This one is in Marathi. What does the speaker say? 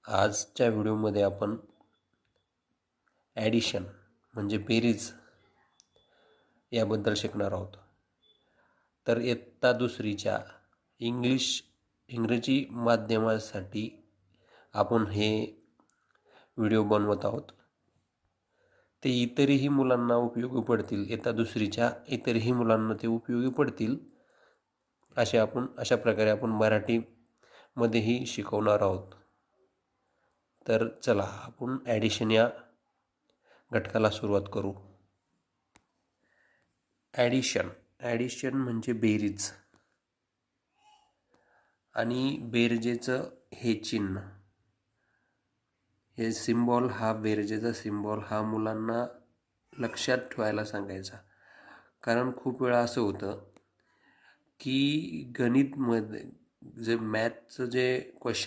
आजच्या व्हिडिओमध्ये आपण ॲडिशन म्हणजे बेरीज याबद्दल शिकणार आहोत. तर इयत्ता दुसरीच्या इंग्रजी माध्यमासाठी आपण हे व्हिडिओ बनवत आहोत. ते इतरही मुलांना उपयोगी पडतील, इयत्ता दुसरीच्या इतरही मुलांना ते उपयोगी पडतील अशा प्रकारे आपण मराठीमध्येही शिकवणार आहोत. तर चला आपण ॲडिशन या घटकाला सुरुवात करू. ॲडिशन म्हणजे बेरीज आणि बेरजेचं हे चिन्ह, हे सिम्बॉल, हा बेरजेचा सिम्बॉल हा मुलांना लक्षात ठेवायला सांगायचा. कारण खूप वेळा असं होतं की गणितमध्ये जे मॅथचं जे क्वेश्चन